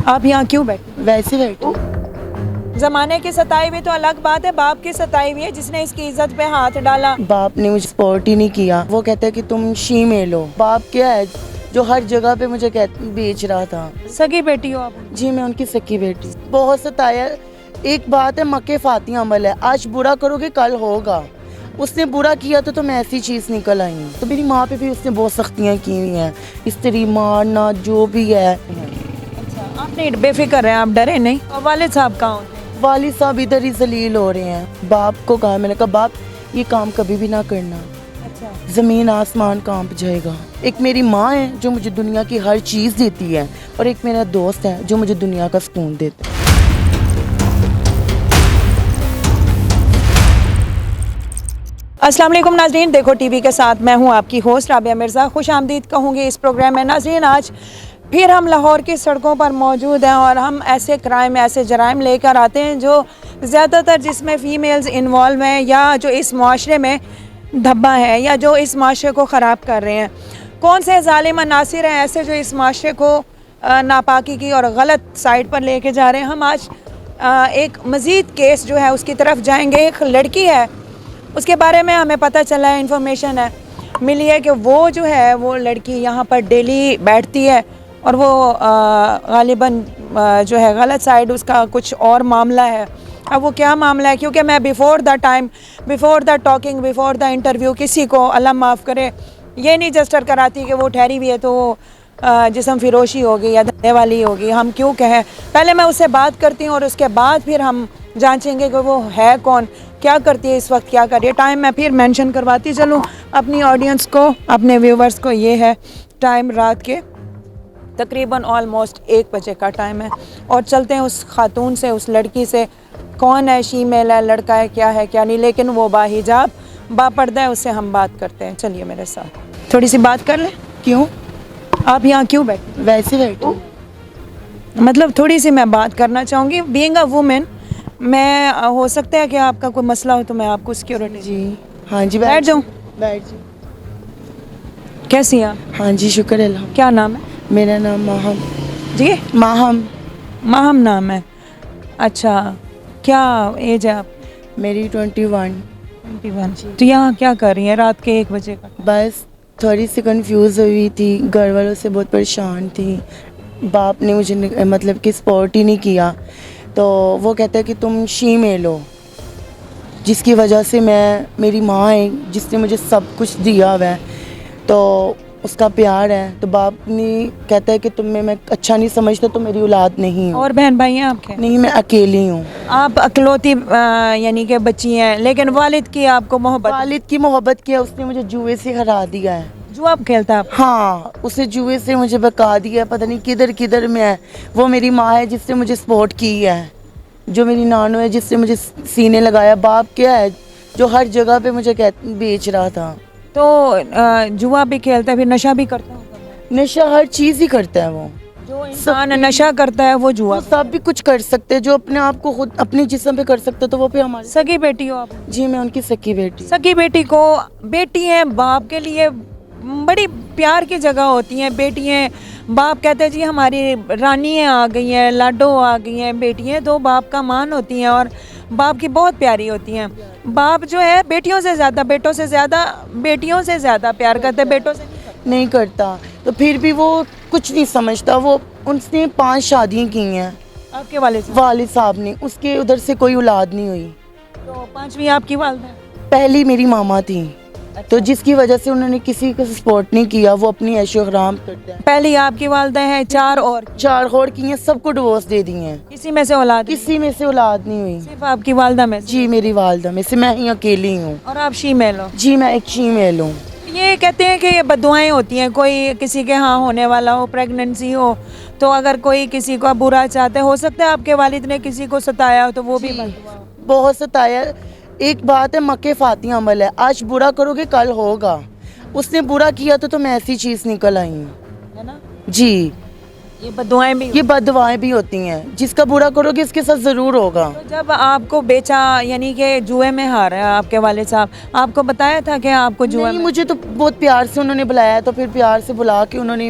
آپ یہاں کیوں بیٹھے؟ ویسے بیٹھے. زمانے کی ستائی ہوئی تو الگ بات ہے، باپ کی ستائی ہوئی ہے جس نے اس کی عزت پہ ہاتھ ڈالا. باپ نے مجھے سپورٹ ہی نہیں کیا. وہ کہتا ہے کہ تم شی میں لو. باپ کیا ہے جو ہر جگہ پہ مجھے بیچ رہا تھا. سگی بیٹی ہو آپ؟ جی میں ان کی سکی بیٹی. بہت ستایا. ایک بات ہے مکے فاتح عمل ہے، آج برا کرو گے کل ہوگا. اس نے برا کیا تو میں ایسی چیز نکل آئی ہوں. تو میری ماں پہ بھی اس نے بہت سختیاں کی ہوئی ہیں، استری مارنا جو بھی ہے. اچھا، آپ نہیں بے فکر ہیں، آپ ڈرے نہیں؟ اور والد صاحب کہاں ہوتے ہیں؟ والد صاحب ادھر ہی ذلیل ہو رہے ہیں. باپ کو کہا، میں نے کہا باپ یہ کام کبھی بھی نہ کرنا، اچھا، زمین آسمان کانپ جائے گا. ایک میری ماں ہے جو مجھے دنیا کی ہر چیز دیتی ہے، اور ایک میرا دوست ہے جو مجھے دنیا کا سکون دیتا ہے. السلام علیکم ناظرین، دیکھو ٹی وی کے ساتھ میں ہوں آپ کی ہوسٹ رابعہ مرزا. خوش آمدید کہوں گی اس پروگرام میں. ناظرین، آج پھر ہم لاہور کی سڑکوں پر موجود ہیں اور ہم ایسے کرائم، ایسے جرائم لے کر آتے ہیں جو زیادہ تر جس میں فیمیلز انوالو ہیں، یا جو اس معاشرے میں دھبا ہے، یا جو اس معاشرے کو خراب کر رہے ہیں. کون سے ظالم عناصر ہیں ایسے جو اس معاشرے کو ناپاکی کی اور غلط سائڈ پر لے کے جا رہے ہیں. ہم آج ایک مزید کیس جو ہے اس کی طرف جائیں گے. ایک لڑکی ہے، اس کے بارے میں ہمیں پتہ چلا ہے، انفارمیشن ہے ملی ہے کہ وہ جو ہے وہ لڑکی یہاں پر ڈیلی بیٹھتی ہے اور وہ غالباً جو ہے غلط سائڈ اس کا کچھ اور معاملہ ہے. اب وہ کیا معاملہ ہے، کیونکہ میں before the time, before the talking, before the interview کسی کو اللہ معاف کرے یہ نہیں جسٹر کراتی کہ وہ ٹھہری ہوئی ہے تو وہ جسم فروشی ہوگی یا دھندے والی ہوگی. ہم کیوں کہیں، پہلے میں اس سے بات کرتی ہوں اور اس کے بعد پھر ہم جانچیں گے کہ وہ ہے کون، کیا کرتی ہے اس وقت، کیا کر رہی ہے. ٹائم میں پھر مینشن کرواتی چلوں اپنی آڈینس کو، اپنے ویورز کو. یہ ہے ٹائم رات کے تقریباً آلموسٹ 1 بجے کا ٹائم ہے، اور چلتے ہیں اس خاتون سے، اس لڑکی سے. کون ہے، شی میل ہے، لڑکا ہے، کیا نہیں، لیکن وہ باحجاب باپردہ ہے، اس سے ہم بات کرتے ہیں. چلیے میرے ساتھ تھوڑی سی بات کر لیں. کیوں؟ آپ یہاں کیوں بیٹھے؟ ویسے بیٹھے. مطلب تھوڑی سی میں بات کرنا چاہوں گی. بینگ اے وومن، میں ہو سکتا ہے کہ آپ کا کوئی مسئلہ ہو تو میں آپ کو سیکیورٹی. جی ہاں جی، بیٹھ جاؤں؟ بیٹھ جاؤ. کیسی ہیں آپ؟ ہاں جی شکر الحمد. کیا نام ہے؟ میرا نام ماہم. جی ماہم. ماہم نام ہے. اچھا، کیا ایج ہے آپ؟ میری 21. 21. تو یہاں کیا کر رہی ہیں رات کے 1 بجے کا؟ بس تھوڑی سی کنفیوز ہوئی تھی، گھر والوں سے بہت پریشان تھی. باپ نے مجھے مطلب کہ سپورٹ ہی نہیں کیا. تو وہ کہتا ہے کہ تم شی میں لو، جس کی وجہ سے میری ماں ہے جس نے مجھے سب کچھ دیا ہوا ہے، تو اس کا پیار ہے. تو باپ نے کہتا ہے کہ تمہیں میں اچھا نہیں سمجھتا، تو میری اولاد نہیں ہوں. اور بہن بھائی ہیں آپ کے؟ نہیں، میں اکیلی ہوں. آپ اکلوتی یعنی کہ بچی ہیں، لیکن والد کی آپ کو محبت؟ والد کی محبت کیا، اس نے مجھے جوئے سے ہرا دیا ہے. جوا کھیلتا ہے آپ؟ ہاں، اسے جوئے سے مجھے بکا دیا ہے. پتہ نہیں کدھر کدھر میں ہے. وہ میری ماں ہے جس نے مجھے سپورٹ کی ہے، جو میری نانو ہے جس نے مجھے سینے لگایا. باپ کیا ہے جو ہر جگہ پہ مجھے بیچ رہا تھا. تو جوا بھی کھیلتا ہے، پھر نشہ بھی کرتا ہے؟ نشہ ہر چیز ہی کرتا ہے. وہ جو انسان نشہ کرتا ہے وہ جوا سب بھی کچھ کر سکتے، جو اپنے آپ کو خود اپنے جسم پہ کر سکتے تو وہ پہ ہمارے. سگی بیٹی ہو آپ؟ جی میں ان کی سکی بیٹی. سگی بیٹی کو، بیٹی ہیں باپ کے لیے بڑی پیار کی جگہ ہوتی ہیں. بیٹی ہیں، باپ کہتے ہیں جی ہماری رانیاں آ گئی ہیں، لاڈو آ گئی ہیں. بیٹی ہیں تو باپ کا مان ہوتی ہیں اور باپ کی بہت پیاری ہوتی ہیں. باپ جو ہے بیٹیوں سے زیادہ، بیٹوں سے زیادہ، بیٹیوں سے زیادہ پیار کرتے ہیں، بیٹوں سے نہیں کرتا. تو پھر بھی وہ کچھ نہیں سمجھتا. وہ ان نے 5 شادیاں کی ہیں آپ کے والد صاحب نے. اس کے ادھر سے کوئی اولاد نہیں ہوئی. تو 5ویں آپ کی والدہ؟ پہلی میری ماما تھی، تو جس کی وجہ سے انہوں نے کسی کو سپورٹ نہیں کیا. وہ اپنی عیش و آرام کرتے ہیں. پہلی آپ کی والدہ ہے، 4 اور کی ہیں، سب کو ڈیورس دے دی ہیں. کسی میں سے اولاد؟ کسی میں سے اولاد نہیں ہوئی. صرف آپ کی والدہ میں سے؟ جی میری والدہ میں سے میں ہی اکیلی ہوں. اور آپ شی میل ہو؟ جی میں ایک شی میل ہوں. یہ کہتے ہیں کہ یہ بددعائیں ہوتی ہیں، کوئی کسی کے ہاں ہونے والا ہو، پریگننسی ہو، تو اگر کوئی کسی کو برا چاہتے، ہو سکتا ہے آپ کے والد نے کسی کو ستایا ہو تو وہ بھی بددعا ہو. بہت ستایا. ایک بات ہے مکے فاتح عمل ہے، آج برا کرو گے کل ہوگا. اس نے برا کیا تو میں ایسی چیز نکل آئی ہوں. ہے نا؟ جی یہ بددعائیں بھی، یہ بددعائیں بھی ہوتی ہیں. جس کا برا کرو گے اس کے ساتھ ضرور ہوگا. تو جب آپ کو بیچا، یعنی کہ جوئے میں ہارا آپ کے والد صاحب، آپ کو بتایا تھا کہ آپ کو جوئے نہیں، میں؟ مجھے تو بہت پیار سے انہوں نے بلایا. تو پھر پیار سے بلا کے انہوں نے